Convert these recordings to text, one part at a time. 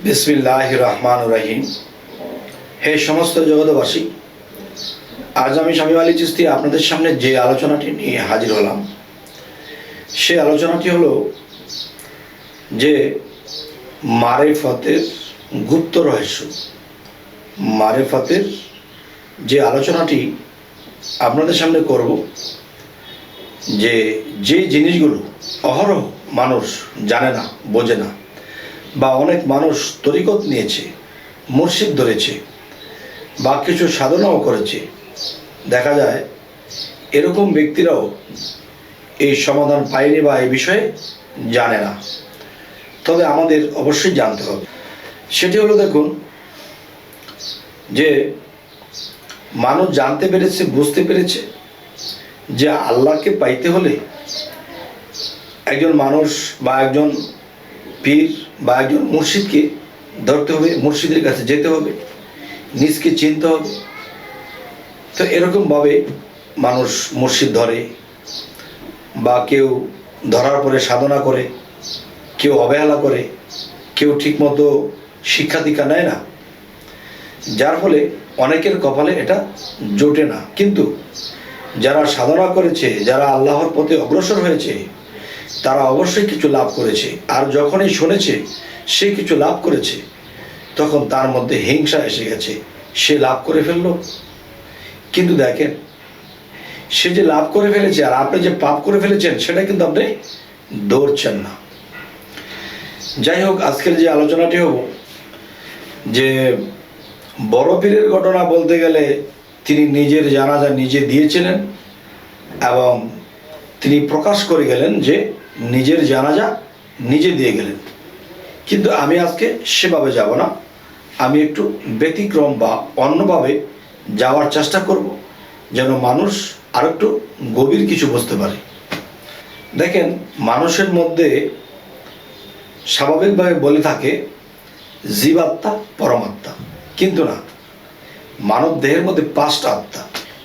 বিসমিল্লাহির রহমানির রহিম। হে সমস্ত জগৎবাসী, আজ আমি শামীম আলী চিশতি আপনাদের সামনে যে আলোচনাটি নিয়ে হাজির হলাম, সে আলোচনাটি হলো যে মারেফতের গুপ্ত রহস্য। মারেফতের যে আলোচনাটি আপনাদের সামনে করব, যে জিনিসগুলো অহরহ মানুষ জানে না, বোঝে না, বা অনেক মানুষ তরিকত নিয়েছে, মুর্শিদ ধরেছে, বা কিছু সাধনাও করেছে, দেখা যায় এরকম ব্যক্তিরাও এই সমাধান পায়নি বা এই বিষয়ে জানে না। তবে আমাদের অবশ্যই জানতে হবে। সেটি হলো, দেখুন, যে মানুষ জানতে পেরেছে, বুঝতে পেরেছে যে আল্লাহকে পাইতে হলে একজন মানুষ বা একজন পীর বা একজন মুর্শিদকে ধরতে হবে, মুর্শিদের কাছে যেতে হবে, নিজকে চিনতে হবে। তো এরকমভাবে মানুষ মুর্শিদ ধরে, বা কেউ ধরার পরে সাধনা করে, কেউ অবহেলা করে, কেউ ঠিকমতো শিক্ষা দীক্ষা নেয় না, যার ফলে অনেকের কপালে এটা জোটে না। কিন্তু যারা সাধনা করেছে, যারা আল্লাহর পথে অগ্রসর হয়েছে, তারা অবশ্যই কিছু লাভ করেছে। আর যখনই শুনেছে সে কিছু লাভ করেছে, তখন তার মধ্যে হিংসা এসে গেছে, সে লাভ করে ফেললো। কিন্তু দেখেন, সে যে লাভ করে ফেলেছে আর আপনি যে পাপ করে ফেলেছেন, সেটা কিন্তু আপনি ধরছেন না। যাই হোক, আজকের যে আলোচনাটি হব, যে বড় পীরের ঘটনা বলতে গেলে তিনি নিজের জানাজা নিজে দিয়েছিলেন এবং তিনি প্রকাশ করে গেলেন যে নিজের জানাজা নিজে দিয়ে গেলেন। কিন্তু আমি আজকে সেভাবে যাব না, আমি একটু ব্যতিক্রম বা অন্যভাবে যাওয়ার চেষ্টা করব, যেন মানুষ আর একটু গভীর কিছু বুঝতে পারে। দেখেন, মানুষের মধ্যে স্বাভাবিকভাবে বলে থাকে জীবাত্মা, পরমাত্মা, কিন্তু না, মানব দেহের মধ্যে 5টা আত্মা।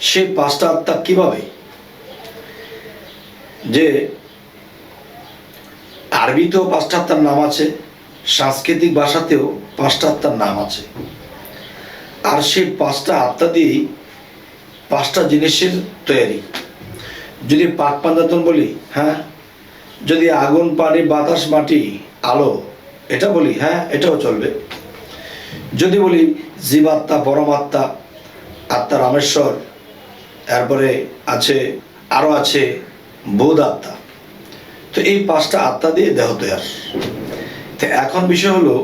সেই 5টা আত্মা কিভাবে? যে আরবিতেও 5টা আত্মার নাম আছে, সাংস্কৃতিক ভাষাতেও 5টা আত্মার নাম আছে। আর সেই 5টা আত্মা দিয়েই 5টা জিনিসের তৈরি। যদি পাক পাঞ্জাতন বলি, হ্যাঁ, যদি আগুন, পানি, বাতাস, মাটি, আলো, এটা বলি, হ্যাঁ, এটাও চলবে। যদি বলি জীবাত্মা, পরমাত্মা, আত্মা রামেশ্বর, এরপরে আছে আরও আছে বোধ আত্মা। তো এই 5টা আত্মা দিয়ে দেহ তৈরি। তো এখন বিষয় হলো,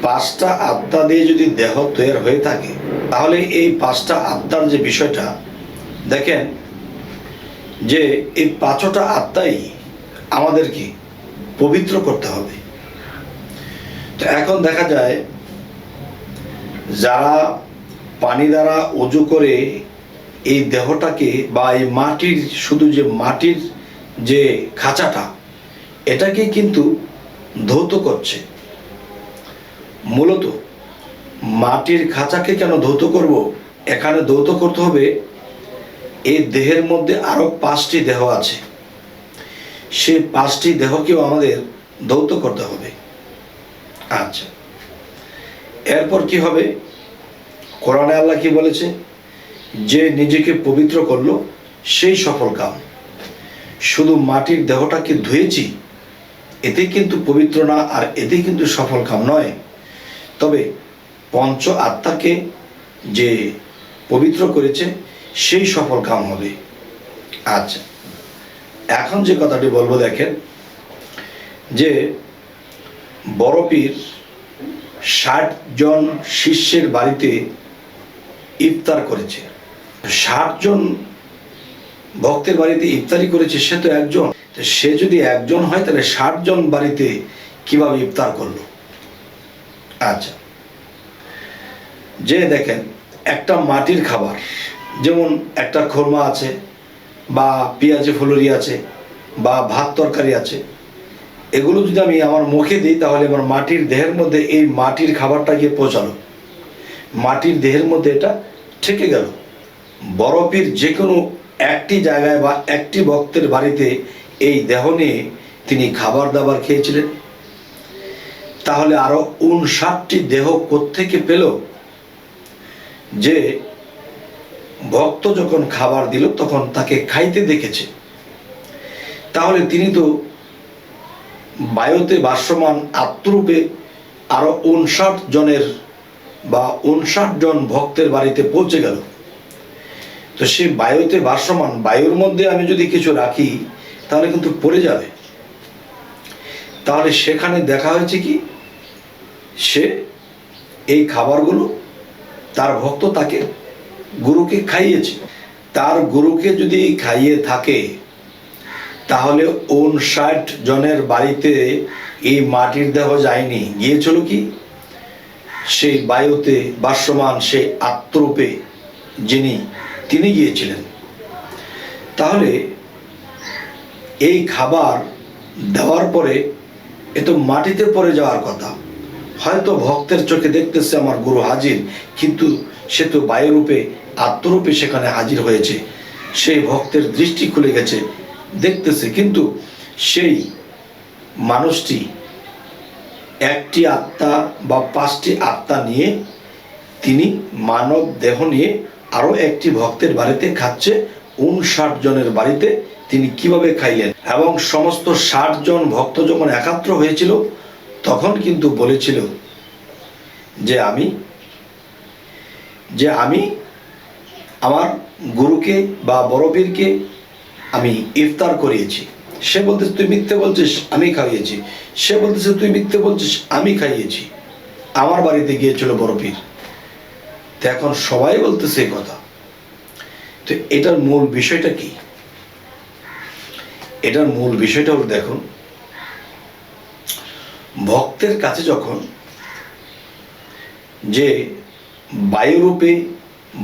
5টা আত্মা দিয়ে যদি দেহ তৈরি হয়ে থাকে, তাহলে এই 5টা আত্মার যে বিষয়টা, দেখেন যে এই 5টা আত্মাই আমাদেরকে পবিত্র করতে হবে। তো এখন দেখা যায় যারা পানি দ্বারা ওযু করে এই দেহটাকে, বা এই মাটির, শুধু যে মাটির যে খাঁচাটা, এটাকে কিন্তু ধৌত করছে। মূলত মাটির খাঁচাকে কেন ধৌত করব? এখানে ধৌত করতে হবে, এই দেহের মধ্যে আরো 5টি দেহ আছে, সেই 5টি দেহকেও আমাদের ধৌত করতে হবে। আচ্ছা, এরপর কি হবে? কোরআনে আল্লাহ কি বলেছে? যে নিজেকে পবিত্র করলো সেই সফল কাম। শুধু মাটির দেহটাকে ধুয়েছি, এতে কিন্তু পবিত্র না, আর এতে কিন্তু সফল কাম নয়। তবে পঞ্চ আত্মাকে যে পবিত্র করেছে, সেই সফল কাম হবে। আচ্ছা, এখন যে কথাটি বলবো, দেখেন যে বড় পীর 60 জন শিষ্যের বাড়িতে ইফতার করেছে। 60 জন ভক্তের বাড়িতে ইফতারি করেছে, সে তো একজন। সে যদি একজন হয়, তাহলে 60 জন বাড়িতে কিভাবে ইফতার করলো? আচ্ছা, যে দেখেন, একটা মাটির খাবার, যেমন একটা খোরমা আছে, বা পেঁয়াজে ফুলুরি আছে, বা ভাত তরকারি আছে, এগুলো যদি আমি আমার মুখে দিই, তাহলে আমার মাটির দেহের মধ্যে এই মাটির খাবারটা গিয়ে পৌঁছালো, মাটির দেহের মধ্যে এটা থেকে গেল। বড় পীর যে কোনো একটি জায়গায় বা একটি ভক্তের বাড়িতে এই দেহ নিয়ে তিনি খাবার দাবার খেয়েছিলেন। তাহলে আরো 59টি দেহ কোত্থেকে পেল? যে ভক্ত যখন খাবার দিল তখন তাকে খাইতে দেখেছে। তাহলে তিনি তো বায়ুতে ভাসমান আত্মরূপে আরো 59 জনের বা 59 জন ভক্তের বাড়িতে পৌঁছে গেল। তো সে বায়ুতে ভাসমান, বায়ুর মধ্যে আমি যদি কিছু রাখি তাহলে কিন্তু পড়ে যাবে। তাহলে সেখানে দেখা হয়েছে কি, সে এই খাবারগুলো তার ভক্ত তাকে গুরুকে খাইয়েছে। তার গুরুকে যদি খাইয়ে থাকে তাহলে 59 জনের বাড়িতে এই মাটির দেহ যায়নি, গিয়েছিল কি সেই বায়ুতে ভাসমান সেই আত্মরূপে তিনি গিয়েছিলেন। তাহলে এই খাবার দেওয়ার পরে এ তো মাটিতে পড়ে যাওয়ার কথা। হয়তো ভক্তের চোখে দেখতেছে আমার গুরু হাজির, কিন্তু সে তো বায়ুরূপে আত্মরূপে সেখানে হাজির হয়েছে। সেই ভক্তের দৃষ্টি খুলে গেছে, দেখতেছে, কিন্তু সেই মানুষটি একটি আত্মা বা 5টি আত্মা নিয়ে তিনি মানব দেহ নিয়ে আরো একটি ভক্তের বাড়িতে খাচ্ছে। 59 জনের বাড়িতে তিনি কিভাবে খাইলেন? এবং সমস্ত 60 জন ভক্ত যখন একাত্র হয়েছিল তখন কিন্তু বলেছিল যে আমি আমার গুরুকে বা বড়পীরকে আমি ইফতার করিয়েছি। সে বলতেছে তুই মিথ্যে বলছিস, আমি খাইয়েছি। সে বলতেছে তুই মিথ্যে বলছিস, আমি খাইয়েছি। আমার বাড়িতে গিয়েছিল বড়পীর। তো এখন সবাই বলতেছে এই কথা। তো এটার মূল বিষয়টা কি? এটার মূল বিষয়টা হলো, দেখুন, ভক্তের কাছে যখন যে বায়ুরূপে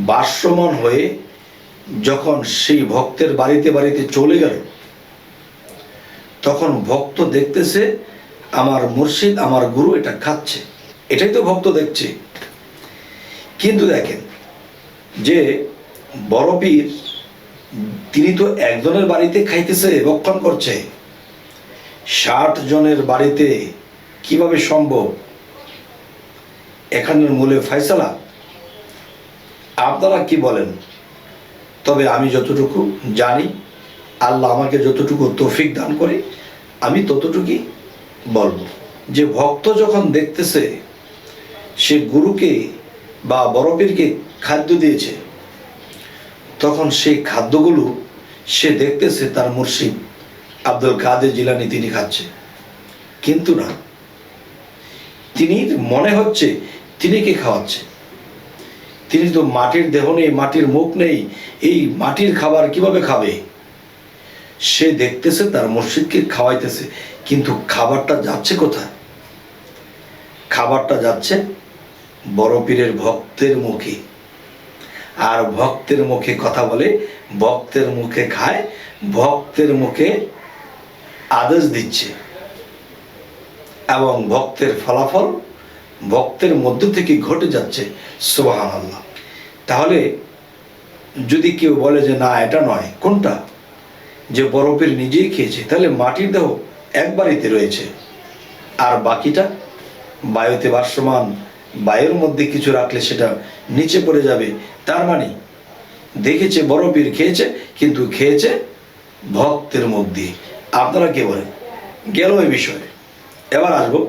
ভাসমান হয়ে যখন সেই ভক্তের বাড়িতে বাড়িতে চলে গেল, তখন ভক্ত দেখতেছে আমার মুর্শিদ, আমার গুরু এটা খাচ্ছে। এটাই তো ভক্ত দেখছে। কিন্তু দেখেন যে বড় পীর তিনি তো একজনের বাড়িতে খাইতেছে, ভক্ষণ করছে। 60 জনের বাড়িতে কিভাবে সম্ভব? এখানের মূলে ফয়সালা। আপনারা কি বলেন? তবে আমি যতটুকু জানি, আল্লাহ আমাকে যতটুকু তৌফিক দান করে, আমি ততটুকুই বলবো যে ভক্ত যখন দেখতেছে সে গুরুকে বা বড় পীরকে খাদ্য দিয়েছে, তখন সেই খাদ্যগুলো সে দেখতেছে তার মুর্শিদ আব্দুল কাদের জিলানী তিনি খাচ্ছে। কিন্তু না, তিনি মনে হচ্ছে তিনি কে খাওয়াচ্ছে। তিনি তো মাটির দেহ নেই, মাটির মুখ নেই, এই মাটির খাবার কিভাবে খাবে? সে দেখতেছে তার মুর্শিদকে খাওয়াইতেছে, কিন্তু খাবারটা যাচ্ছে কোথায়? খাবারটা যাচ্ছে বড় পীরের ভক্তের মুখে। আর ভক্তের মুখে কথা বলে, ভক্তের মুখে খায়, ভক্তের মুখে আদেশ দিচ্ছে, এবং ভক্তের ফলাফল ভক্তের মধ্য থেকে ঘটে যাচ্ছে। সুবহানাল্লাহ। তাহলে যদি কেউ বলে যে না এটা নয়, কোনটা? যে বড় পীর নিজেই খেয়েছে, তাহলে মাটির দেহ এক বাড়িতে রয়েছে, আর বাকিটা বায়ুতে ভাসমান, বায়ুর মধ্যে কিছু রাখলে সেটা নিচে পড়ে যাবে। তার মানে দেখেছে বড় পীর খেয়েছে, কিন্তু খেয়েছে ভক্তের মধ্যে। আপনারা কে বলেন? গেল এই বিষয়ে। এবার আসবো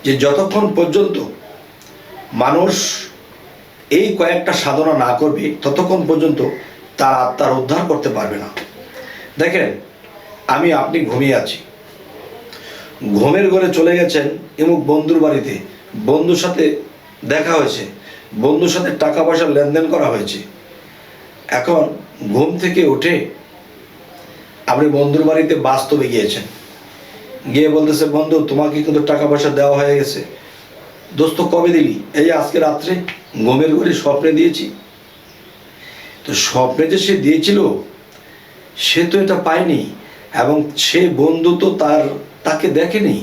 যে যতক্ষণ পর্যন্ত মানুষ এই কয়েকটা সাধনা না করবে ততক্ষণ পর্যন্ত তার আত্মার উদ্ধার করতে পারবে না। দেখেন, আপনি ঘুমিয়ে আছি, ঘুমের ঘরে চলে গেছেন এমুক বন্ধুর বাড়িতে, বন্ধুর সাথে দেখা হয়েছে, বন্ধুর সাথে টাকা পয়সার লেনদেন করা হয়েছে। এখন ঘুম থেকে উঠে আপনি বন্ধুর বাড়িতে বাস্তবে গিয়েছেন, গিয়ে বলতেছে বন্ধু তোমাকে কিন্তু টাকা পয়সা দেওয়া হয়ে গেছে। দোস্ত কবে দিলি? এই আজকে রাত্রে ঘুমের ঘরে স্বপ্নে দিয়েছি। তো স্বপ্নে যে সে দিয়েছিল সে তো এটা পায়নি, এবং সে বন্ধু তো তাকে দেখেনি।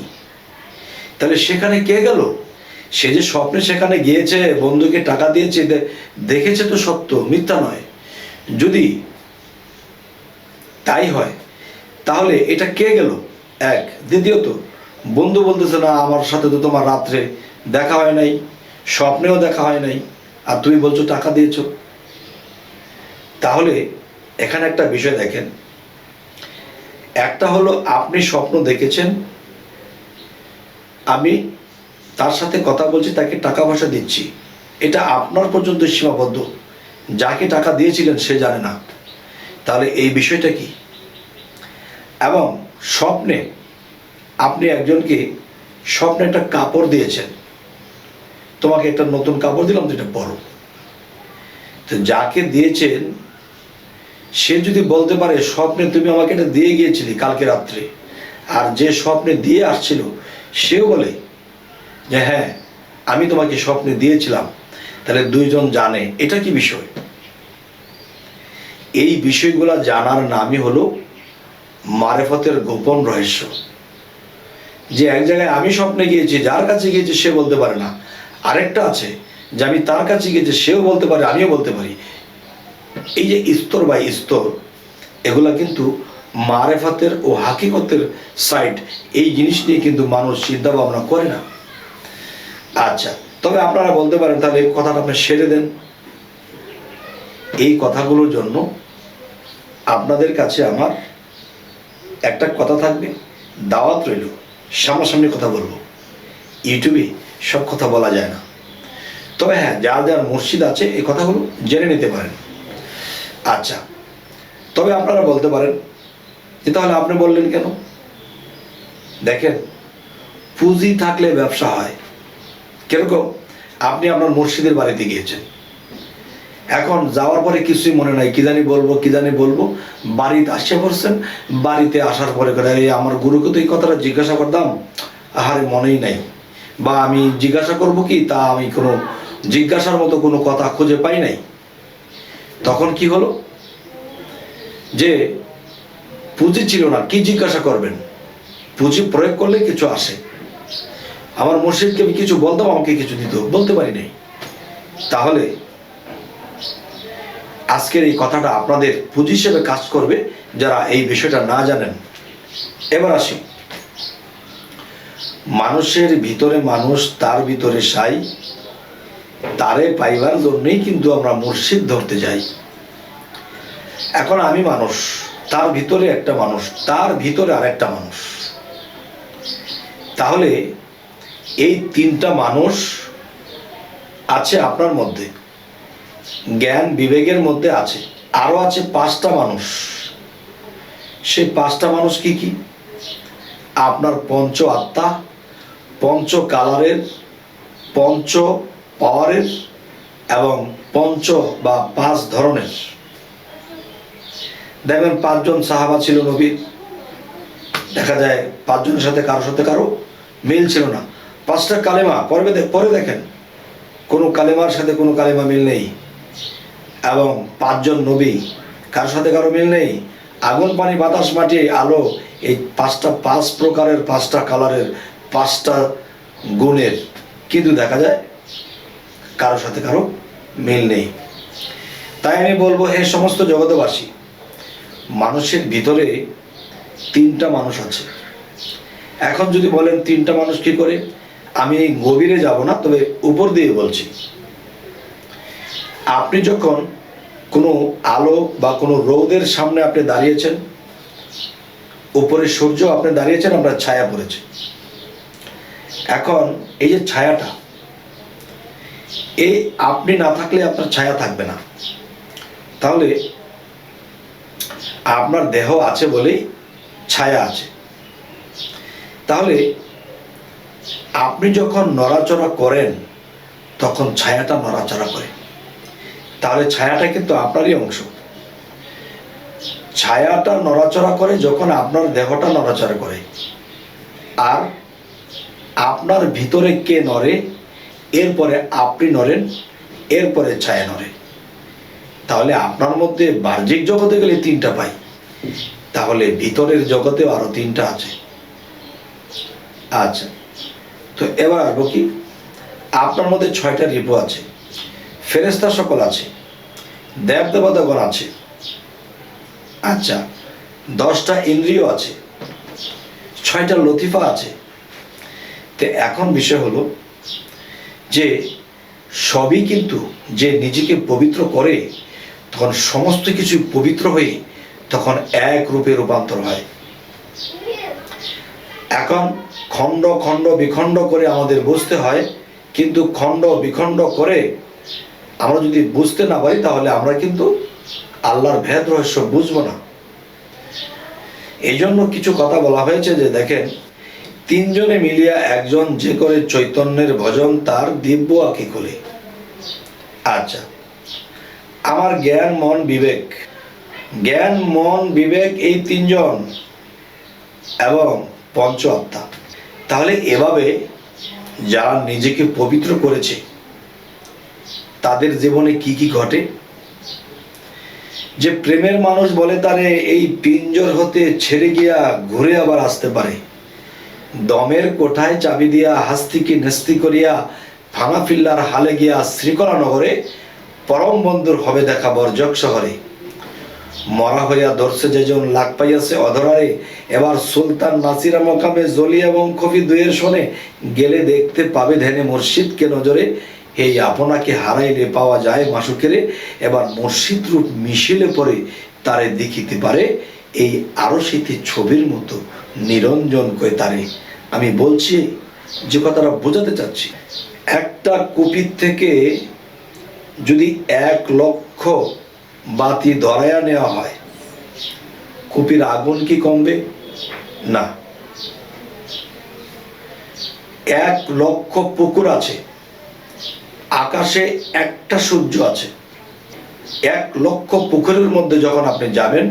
তাহলে সেখানে কে গেল? সে যে স্বপ্নে সেখানে গিয়েছে, বন্ধুকে টাকা দিয়েছে, দেখেছে তো সত্য, মিথ্যা নয়। যদি তাই হয় তাহলে এটা কে গেল? এক। দ্বিতীয়ত বন্ধু বলতেছে না আমার সাথে তো তোমার রাত্রে দেখা হয় নাই, স্বপ্নেও দেখা হয় নাই, আর তুমি বলছো টাকা দিয়েছো। তাহলে এখানে একটা বিষয় দেখেন, একটা হলো আপনি স্বপ্ন দেখেছেন আমি তার সাথে কথা বলছি, তাকে টাকা পয়সা দিচ্ছি, এটা আপনার পর্যন্ত সীমাবদ্ধ, যাকে টাকা দিয়েছিলেন সে জানে না। তাহলে এই বিষয়টা কি? এবং স্বপ্নে আপনি একজনকে স্বপ্নে একটা কাপড় দিয়েছেন, তোমাকে একটা নতুন কাপড় দিলাম তো এটা পরো। তো যাকে দিয়েছেন সে যদি বলতে পারে স্বপ্নে তুমি আমাকে এটা দিয়ে গিয়েছিলি কালকে রাত্রে, আর যে স্বপ্নে দিয়ে আসছিল সেও বলে যে হ্যাঁ আমি তোমাকে স্বপ্নে দিয়েছিলাম, তাহলে দুইজন জানে, এটা কি বিষয়? এই বিষয়গুলো জানার নামই হলো মারেফতের গোপন রহস্য। যে এক জায়গায় আমি স্বপ্নে গিয়েছি, যার কাছে গিয়েছি সে বলতে পারে না, আরেকটা আছে যে আমি তার কাছে গিয়েছি সেও বলতে পারে আমিও বলতে পারি। এই যে স্তর বাই স্তর, এগুলা কিন্তু মারেফতের ও হাকিকতের সাইড, এই জিনিস নিয়ে কিন্তু মানুষ চিন্তা ভাবনা করে না। আচ্ছা, তবে আপনারা বলতে পারেন তাহলে এই কথাটা আপনি সেরে দেন। এই কথাগুলোর জন্য আপনাদের কাছে আমার একটা কথা থাকবে, দাওয়াত রইল, সামনাসামনি কথা বলবো। ইউটিউবে সব কথা বলা যায় না, তবে হ্যাঁ যার যার মসজিদ আছে এই কথাগুলো জেনে নিতে পারেন। আচ্ছা, তবে আপনারা বলতে পারেন যে তাহলে আপনি বললেন কেন? দেখেন, পুঁজি থাকলে ব্যবসা হয়। কিরকম? আপনি আপনার মসজিদের বাড়িতে গিয়েছেন, এখন যাওয়ার পরে কিছুই মনে নাই, কি জানি বলবো, বাড়িতে আসছে পড়ছেন, বাড়িতে আসার পরে করে এই আমার গুরুকে তো এই কথাটা জিজ্ঞাসা করতাম, আহারে মনেই নাই, বা আমি জিজ্ঞাসা করব কি তা আমি কোনো জিজ্ঞাসার মতো কোনো কথা খুঁজে পাই নাই। তখন কি হলো যে পুঁজি ছিল না, কি জিজ্ঞাসা করবেন? পুঁজি প্রয়োগ করলে কিছু আসে। আমার মসজিদকে আমি কিছু বলতাম, আমাকে কিছু দিত, বলতে পারি নাই। তাহলে আজকের এই কথাটা আপনাদের পুঁজি হিসেবে কাজ করবে যারা এই বিষয়টা না জানেন। এবার আসি, মানুষের ভিতরে মানুষ, তার ভিতরে সাই, তারে পাইবার জন্যই কিন্তু আমরা মসজিদ ধরতে যাই। এখন আমি মানুষ, তার ভিতরে একটা মানুষ, তার ভিতরে আরেকটা মানুষ। তাহলে এই তিনটা মানুষ আছে আপনার মধ্যে, জ্ঞান বিবেকের মধ্যে আছে। আরো আছে পাঁচটা মানুষ। সেই পাঁচটা মানুষ কি কি? আপনার পঞ্চ আত্মা, পঞ্চ কালারের, পঞ্চ পাওয়ারের এবং পঞ্চ বা পাঁচ ধরনের। দেখবেন পাঁচজন সাহাবা ছিল নবীর, দেখা যায় পাঁচজনের সাথে কারো মিল ছিল না। পাঁচটা কালেমা পরে দেখেন কোনো কালেমার সাথে কোনো কালেমা মিল নেই। এবং পাঁচজন নবী, কারোর সাথে কারো মিল নেই। আগুন পানি বাতাস মাটি আলো, এই পাঁচ প্রকারের, পাঁচটা কালারের, পাঁচটা গুণের, কিন্তু দেখা যায় কারোর সাথে কারো মিল নেই। তাই আমি বলবো, হে সমস্ত জগতবাসী, মানুষের ভিতরে তিনটা মানুষ আছে। এখন যদি বলেন তিনটা মানুষ কি করে, আমি গভীরে যাব না, তবে উপর দিয়ে বলছি। আপনি যখন কোনো আলো বা কোনো রোদের সামনে আপনি দাঁড়িয়েছেন, উপরে সূর্য, আপনি দাঁড়িয়েছেন, আমরা ছায়া পড়েছে। এখন এই যে ছায়াটা, এই আপনি না থাকলে আপনার ছায়া থাকবে না। তাহলে আপনার দেহ আছে বলেই ছায়া আছে। তাহলে আপনি যখন নড়াচড়া করেন তখন ছায়াটা নড়াচড়া করে। তাহলে ছায়াটা কিন্তু আপনারই অংশ। ছায়াটা নড়াচড়া করে যখন আপনার দেহটা নড়াচড়া করে। আর আপনার ভিতরে কে নড়ে, এরপরে আপনি নড়েন, এরপরে ছায়া নড়ে। তাহলে আপনার মধ্যে বাহ্যিক জগতে গেলে তিনটা পাই, তাহলে ভিতরের জগতেও আরো তিনটা আছে। আচ্ছা, তো এবার আসবো কি, আপনার মধ্যে 6টা রিপু আছে, ফেরেশতা সকল আছে, দেব দেবতাগণ আছে। আচ্ছা, 10টা ইন্দ্রিয় আছে, 6টা লতিফা আছে, তো এখন বিষয় হলো যে সবই কিন্তু যে নিজেকে পবিত্র করে তখন সমস্ত কিছু পবিত্র হয়ে তখন এক রূপে রূপান্তর হয়। এখন খণ্ড খণ্ড বিখণ্ড করে আমাদের বুঝতে হয়, কিন্তু খণ্ড বিখণ্ড করে আমরা যদি বুঝতে না পারি তাহলে আমরা কিন্তু আল্লাহর ভেদ রহস্য বুঝবো না। এই জন্য কিছু কথা বলা হয়েছে যে দেখেন, তিনজনে মিলিয়া একজন যে করে চৈতন্যের ভজন তার দিব্য আঁকি খুলে। আচ্ছা, আমার জ্ঞান মন বিবেক এই তিনজন এবং পঞ্চ আত্মা। তাহলে এভাবে যারা নিজেকে পবিত্র করেছে তাদের জীবনে কি কি ঘটে? যে প্রেমের মানুষ বলে তারে এই পিঞ্জর হতে ছেড়ে গিয়া ঘুরে আবার আসতে পারে, দমের কোঠায় চাবি দিয়া হাস্তিকে নেস্তি করিয়া ভাঙা ফিল্লার হালে গিয়া শ্রীকলা নগরে পরম বন্ধুর হবে দেখা বর্জক শহরে। মরা হইয়া ধরছে যেজন লাগ পাইয়াছে অধরারে, এবার সুলতান নাসিরা মকামে জলি এবং কফি দুয়ের শোনে গেলে দেখতে পাবে ধ্যানে মুর্শিদকে নজরে। এই আপনাকে হারাইলে পাওয়া যায় মাসুকেরে, এবার মুর্শিদ রূপ মিশিলে পরে তারে দেখিতে পারে এই আরশিতে ছবির মতো নিরঞ্জন কয়ে তারে। আমি বলছি যে কথাটা বোঝাতে চাচ্ছি, একটা কুপির থেকে যদি 1 লক্ষ বাতি ধরাইয়া নেওয়া হয়, কুপির আগুন কি কমবে? না। 1 লক্ষ পুকুর আছে, আকাশে একটা সূর্য আছে। 1 লক্ষ পুকুরের মধ্যে যখন আপনি যাবেন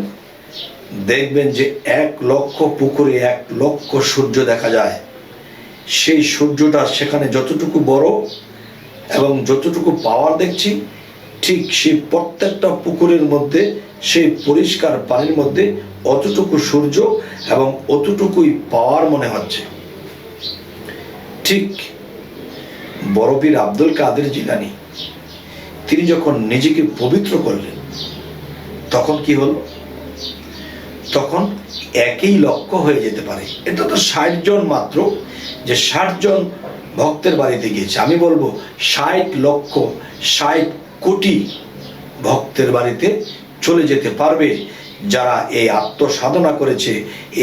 দেখবেন যে 1 লক্ষ পুকুরে 1 লক্ষ সূর্য দেখা যায়। সেই সূর্যটা সেখানে যতটুকু বড় এবং যতটুকু পাওয়ার দেখছি, ঠিক সেই প্রত্যেকটা পুকুরের মধ্যে সেই পরিষ্কার পানির মধ্যে অতটুকু সূর্য এবং অতটুকুই পাওয়ার মনে হচ্ছে। ঠিক বড় পীর আব্দুল কাদের জিলানী তিনি যখন নিজেকে পবিত্র করলেন তখন কি হলো? তখন 1 লক্ষ হয়ে যেতে পারে। এটা তো 60 জন মাত্র, যে 60 জন ভক্তের বাড়িতে গিয়েছে। আমি বলবো 60 লক্ষ 60 কোটি ভক্তের বাড়িতে চলে যেতে পারবে, যারা এই আত্মসাধনা করেছে,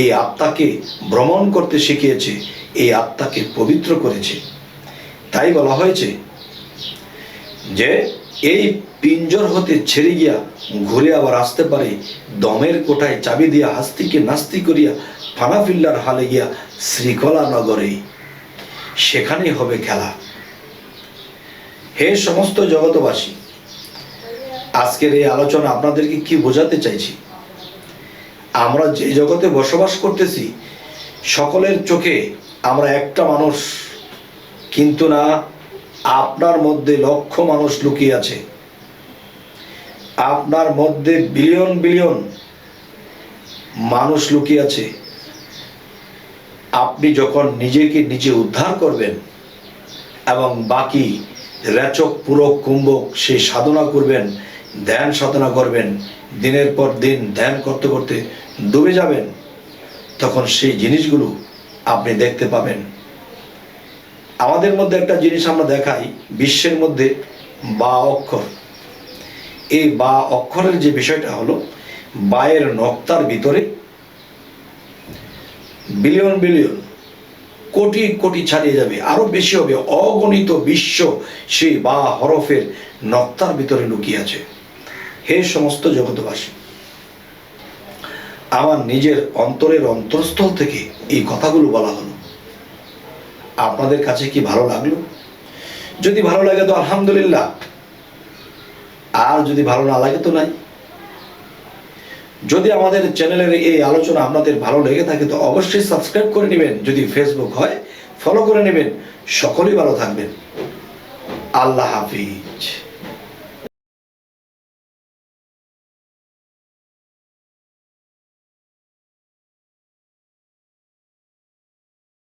এই আত্মাকে ভ্রমণ করতে শিখিয়েছে, এই আত্মাকে পবিত্র করেছে। তাই বলা হয়েছে যে এই পিঞ্জর হতে ছেড়ে গিয়া ঘুরে আবার আসতে পারে, দমের কোঠায় চাবি দিয়া হাস্তিকে নাস্তি করিয়া ফানা ফিল্লার হালে গিয়া শ্রীকলা নগরে, সেখানেই হবে খেলা। হে সমস্ত জগতবাসী, আজকের এই আলোচনা আপনাদেরকে কি বোঝাতে চাইছি? আমরা যে জগতে বসবাস করতেছি সকলের চোখে আমরা একটা মানুষ, কিন্তু না, আপনার মধ্যে লক্ষ মানুষ লুকিয়ে আছে, আপনার মধ্যে বিলিয়ন বিলিয়ন মানুষ লুকিয়ে আছে। আপনি যখন নিজেকে নিজে উদ্ধার করবেন এবং বাকি রেচক পুরক কুম্ভক সেই সাধনা করবেন, ধ্যান সাধনা করবেন, দিনের পর দিন ধ্যান করতে করতে ডুবে যাবেন, তখন সেই জিনিসগুলো আপনি দেখতে পাবেন। আমাদের মধ্যে একটা জিনিস আমরা দেখাই, বিশ্বের মধ্যে বা অক্ষর, এই বা অক্ষরের যে বিষয়টা হলো, বায়ের নক্তার ভিতরে বিলিয়ন বিলিয়ন কোটি কোটি ছাড়িয়ে যাবে, আরো বেশি হবে, অগণিত বিশ্ব সেই বা হরফের নক্তার ভিতরে লুকিয়ে আছে। হে সমস্ত জগৎবাসী, আমার নিজের অন্তরের অন্তরস্থল থেকে এই কথাগুলো বলা হলো। আপনাদের কাছে কি ভালো লাগলো? যদি ভালো লাগে তো আলহামদুলিল্লাহ, আর যদি ভালো না লাগে তো নাই। যদি আমাদের চ্যানেলের এই আলোচনা আপনাদের ভালো লেগে থাকে তো অবশ্যই সাবস্ক্রাইব করে নেবেন, যদি ফেসবুক হয় ফলো করে নেবেন। সকলেই ভালো থাকবেন। আল্লাহ হাফিজ।